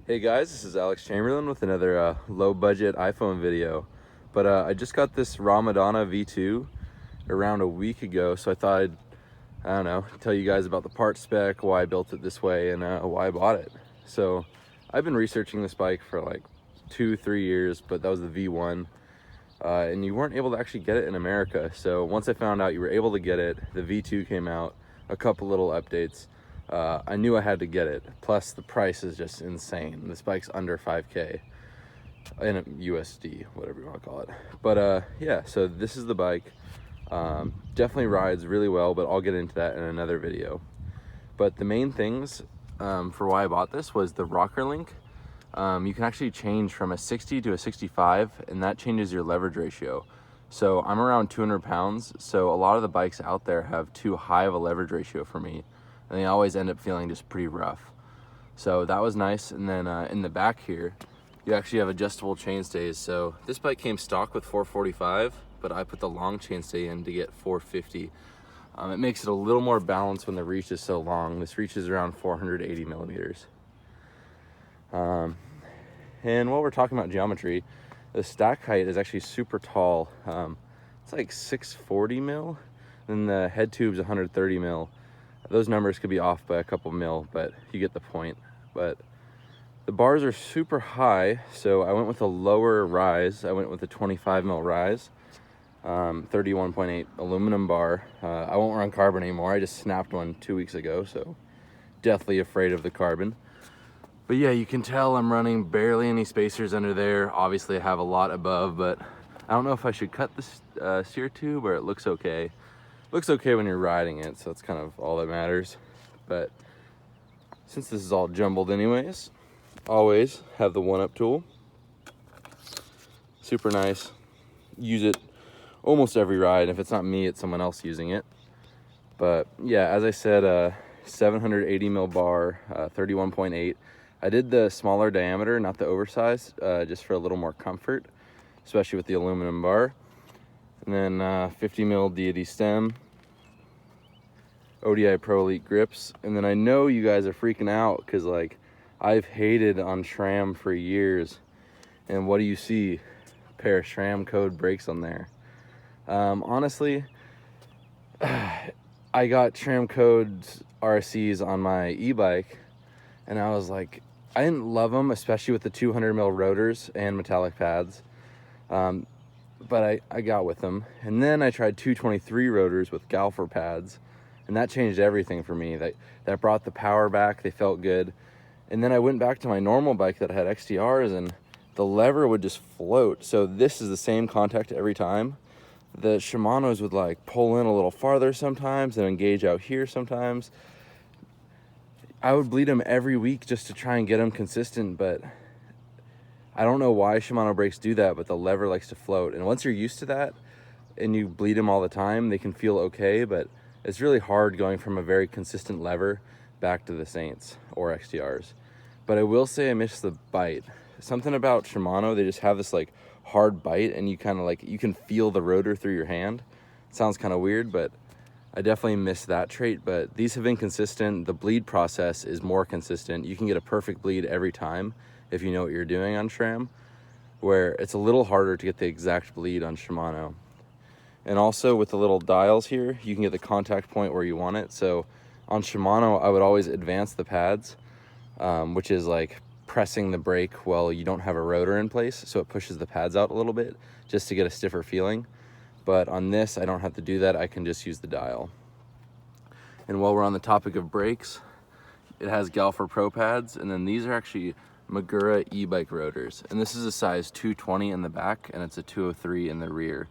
Hey guys, this is Alex Chamberlain with another low budget iPhone video. But I just got this Raaw Madonna V2 around a week ago, so I thought I don't know, tell you guys about the part spec, why I built it this way, and why I bought it. So I've been researching this bike for like 2-3 years, but that was the V1. And you weren't able to actually get it in America. So once I found out you were able to get it, the V2 came out, a couple little updates. I knew I had to get it. Plus the price is just insane. This bike's under 5K in USD, whatever you want to call it. But yeah, so this is the bike. Definitely rides really well, but I'll get into that in another video. But the main things for why I bought this was the rocker link. You can actually change from a 60 to a 65, and that changes your leverage ratio. So I'm around 200 pounds, so a lot of the bikes out there have too high of a leverage ratio for me, and they always end up feeling just pretty rough. So that was nice. And then in the back here, you actually have adjustable chainstays. So this bike came stock with 445, but I put the long chainstay in to get 450. It makes it a little more balanced when the reach is so long. This reach is around 480 millimeters. And while we're talking about geometry, the stack height is actually super tall. It's like 640 mil, and the head tube's 130 mil. Those numbers could be off by a couple mil, but you get the point. But the bars are super high, so I went with a lower rise. I went with a 25 mil rise, 31.8 aluminum bar. I won't run carbon anymore. I just snapped one 2 weeks ago, so deathly afraid of the carbon. But yeah, you can tell I'm running barely any spacers under there. Obviously I have a lot above, but I don't know if I should cut the steer tube or it looks okay. Looks okay when you're riding it, so that's kind of all that matters. But since this is all jumbled anyways, always have the 1-up tool. Super nice. Use it almost every ride. If it's not me, it's someone else using it. But yeah, as I said, 780 mil bar, 31.8. I did the smaller diameter, not the oversized, just for a little more comfort, especially with the aluminum bar. And then 50 mil Deity stem, ODI Pro Elite grips. And then I know you guys are freaking out because like I've hated on Sram for years. And what do you see? A pair of Sram Code brakes on there. Honestly, I got Sram Code RSCs on my e-bike, and I was like, I didn't love them, especially with the 200 mil rotors and metallic pads. But I got with them. And then I tried 223 rotors with Galfer pads, and that changed everything for me. That brought the power back. They felt good. And then I went back to my normal bike that had XTRs, and the lever would just float. So this is the same contact every time. The Shimanos would like pull in a little farther sometimes and engage out here sometimes. I would bleed them every week just to try and get them consistent, but I don't know why Shimano brakes do that, but the lever likes to float. And once you're used to that and you bleed them all the time, they can feel okay, but it's really hard going from a very consistent lever back to the Saints or XTRs. But I will say I miss the bite. Something about Shimano, they just have this like hard bite, and you kind of like, you can feel the rotor through your hand. It sounds kind of weird, but I definitely miss that trait. But these have been consistent. The bleed process is more consistent. You can get a perfect bleed every time if you know what you're doing on Shram, where it's a little harder to get the exact bleed on Shimano. And also with the little dials here, you can get the contact point where you want it. So on Shimano, I would always advance the pads, which is like pressing the brake while you don't have a rotor in place, so it pushes the pads out a little bit just to get a stiffer feeling. But on this, I don't have to do that. I can just use the dial. And while we're on the topic of brakes, it has Galfer Pro Pads, and then these are actually Magura e-bike rotors. And this is a size 220 in the back, and it's a 203 in the rear.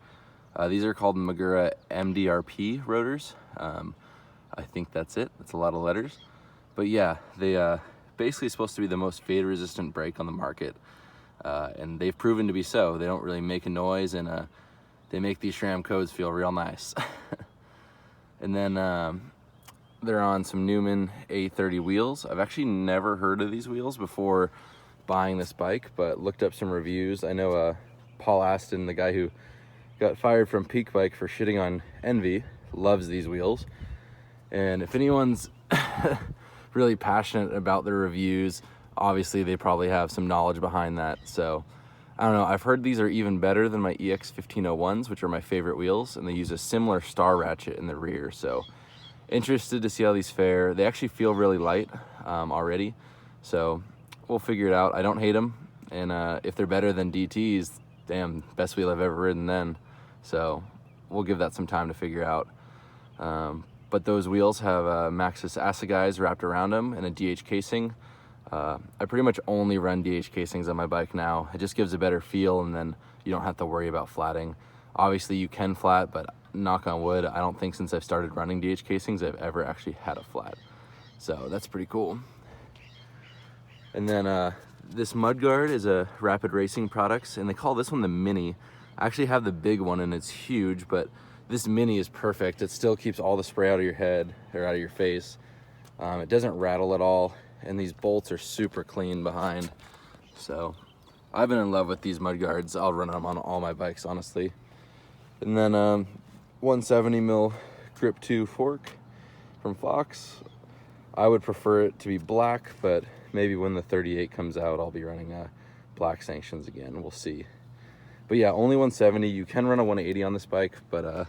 These are called Magura MDR-P rotors. I think that's it. That's a lot of letters. But yeah, they basically supposed to be the most fade resistant brake on the market. And they've proven to be so. They don't really make a noise, and they make these Sram Codes feel real nice. And then they're on some Newman A.30 wheels. I've actually never heard of these wheels before buying this bike, but looked up some reviews. I know Paul Aston, the guy who got fired from Peak Bike for shitting on Envy, loves these wheels. And if anyone's really passionate about their reviews, obviously they probably have some knowledge behind that. So I don't know, I've heard these are even better than my EX 1501s, which are my favorite wheels, and they use a similar star ratchet in the rear. So interested to see how these fare. They actually feel really light already, so we'll figure it out. I don't hate them, and if they're better than DTs, damn, best wheel I've ever ridden then. So we'll give that some time to figure out. But those wheels have Maxxis Assegais wrapped around them and a DH casing. I pretty much only run DH casings on my bike now. It just gives a better feel, and then you don't have to worry about flatting. Obviously you can flat, but knock on wood, I don't think since I've started running DH casings I've ever actually had a flat. So that's pretty cool. And then this mudguard is a Rapid Racing Products, and they call this one the Mini. I actually have the big one and it's huge, but this Mini is perfect. It still keeps all the spray out of your head or out of your face. It doesn't rattle at all, and these bolts are super clean behind. So I've been in love with these mudguards. I'll run them on all my bikes, honestly. And then 170 mil Grip 2 fork from Fox. I would prefer it to be black, but maybe when the 38 comes out, I'll be running black sanctions again. We'll see. But yeah, only 170. You can run a 180 on this bike, but I'm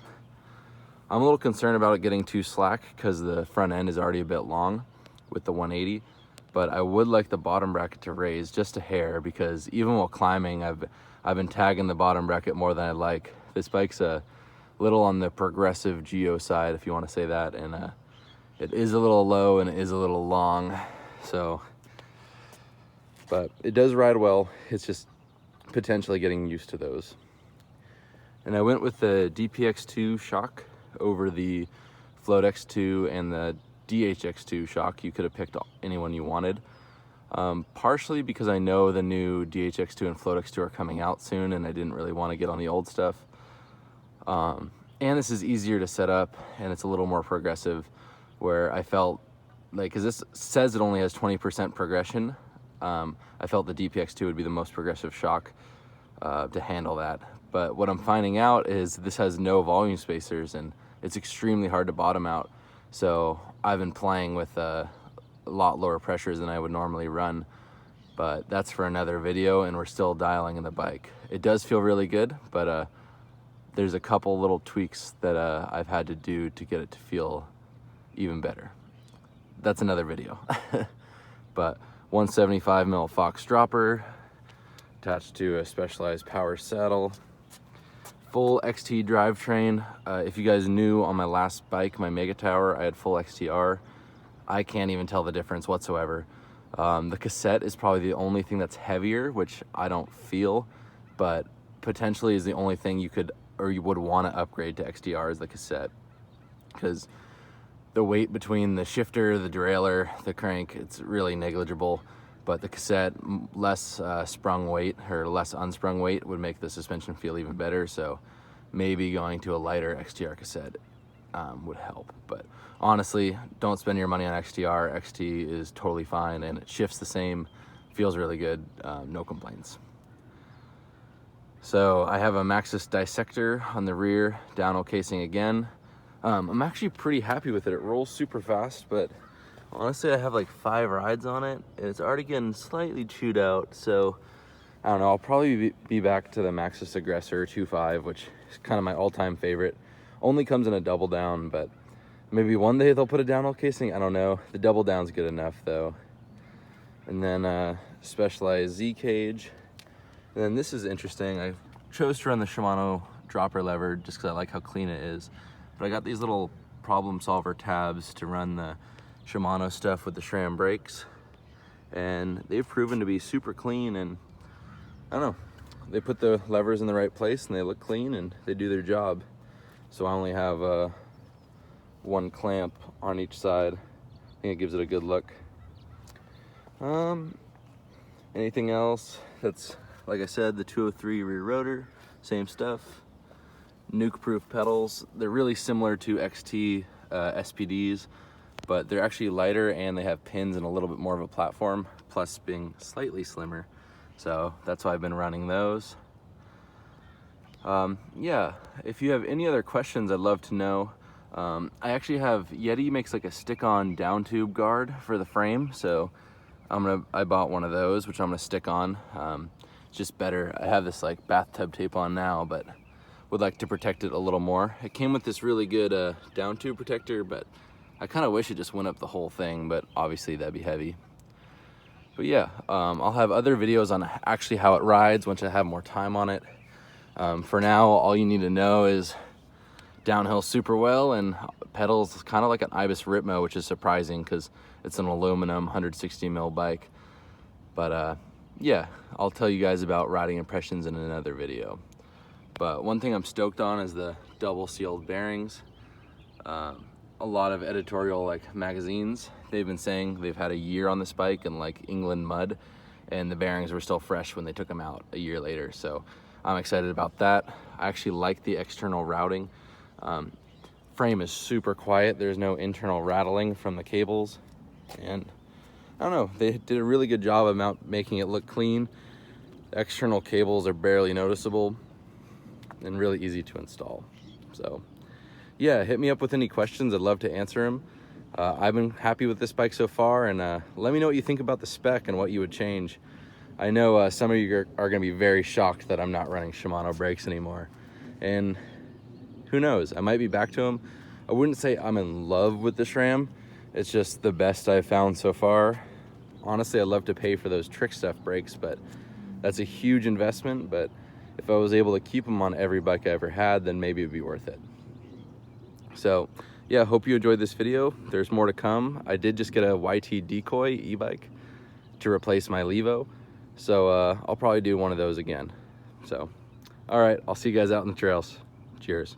a little concerned about it getting too slack because the front end is already a bit long with the 180. But I would like the bottom bracket to raise just a hair, because even while climbing, I've been tagging the bottom bracket more than I like. This bike's a little on the progressive geo side, if you want to say that, and it is a little low and it is a little long. So, but it does ride well. It's just potentially getting used to those. And I went with the DPX2 shock over the Float X2 and the DHX2 shock. You could have picked anyone you wanted. Partially because I know the new DHX2 and Float X2 are coming out soon, and I didn't really want to get on the old stuff. And this is easier to set up, and it's a little more progressive, where I felt like, because this says it only has 20% progression, I felt the DPX2 would be the most progressive shock to handle that. But what I'm finding out is this has no volume spacers, and it's extremely hard to bottom out. So I've been playing with a lot lower pressures than I would normally run, but that's for another video, and we're still dialing in the bike. It does feel really good, but there's a couple little tweaks that I've had to do to get it to feel even better. That's another video. But 175 mil Fox dropper attached to a Specialized power saddle. Full XT drivetrain. If you guys knew, on my last bike, my Mega Tower, I had full XTR. I can't even tell the difference whatsoever. The cassette is probably the only thing that's heavier, which I don't feel, but potentially is the only thing you could, or you would want to upgrade to XTR, is the cassette, because the weight between the shifter, the derailleur, the crank, it's really negligible. But the cassette, less sprung weight or less unsprung weight would make the suspension feel even better. So maybe going to a lighter XTR cassette would help. But honestly, don't spend your money on XTR. XT is totally fine, and it shifts the same, feels really good, no complaints. So I have a Maxxis Dissector on the rear, downhole casing again. I'm actually pretty happy with it. It rolls super fast, but honestly, I have like 5 rides on it, and it's already getting slightly chewed out. So I don't know, I'll probably be back to the Maxxis Aggressor 2.5, which is kind of my all-time favorite. Only comes in a double down, but maybe one day they'll put a downhole casing, I don't know. The double down's good enough though. And then Specialized Z cage. And then this is interesting. I chose to run the Shimano dropper lever just because I like how clean it is. But I got these little problem solver tabs to run the Shimano stuff with the SRAM brakes, and they've proven to be super clean, and I don't know, they put the levers in the right place and they look clean and they do their job. So I only have one clamp on each side. I think it gives it a good look. Anything else? That's, like I said, the 203 rear rotor, same stuff. Nukeproof pedals. They're really similar to XT SPDs, but they're actually lighter, and they have pins and a little bit more of a platform, plus being slightly slimmer. So that's why I've been running those. Yeah, if you have any other questions, I'd love to know. I actually have, Yeti makes like a stick-on down tube guard for the frame, so I bought one of those, which I'm gonna stick on. It's just better. I have this like bathtub tape on now, but would like to protect it a little more. It came with this really good down tube protector, but I kind of wish it just went up the whole thing, but obviously that'd be heavy. But yeah, I'll have other videos on actually how it rides once I have more time on it. For now, all you need to know is downhill super well, and pedals kind of like an Ibis Ritmo, which is surprising because it's an aluminum 160 mil bike. But yeah, I'll tell you guys about riding impressions in another video. But one thing I'm stoked on is the double sealed bearings. A lot of editorial like magazines, they've been saying they've had a year on this bike in like England mud, and the bearings were still fresh when they took them out a year later. So I'm excited about that. I actually like the external routing. Frame is super quiet. There's no internal rattling from the cables, and I don't know, they did a really good job of making it look clean. The external cables are barely noticeable and really easy to install. So yeah, hit me up with any questions. I'd love to answer them. I've been happy with this bike so far, and let me know what you think about the spec and what you would change. I know some of you are going to be very shocked that I'm not running Shimano brakes anymore, and who knows, I might be back to them. I wouldn't say I'm in love with the SRAM. It's just the best I've found so far. Honestly, I'd love to pay for those trick stuff brakes, but that's a huge investment. But if I was able to keep them on every bike I ever had, then maybe it'd be worth it. So yeah, hope you enjoyed this video. There's more to come. I did just get a YT Decoy e-bike to replace my Levo, so I'll probably do one of those again. So all right, I'll see you guys out in the trails. Cheers.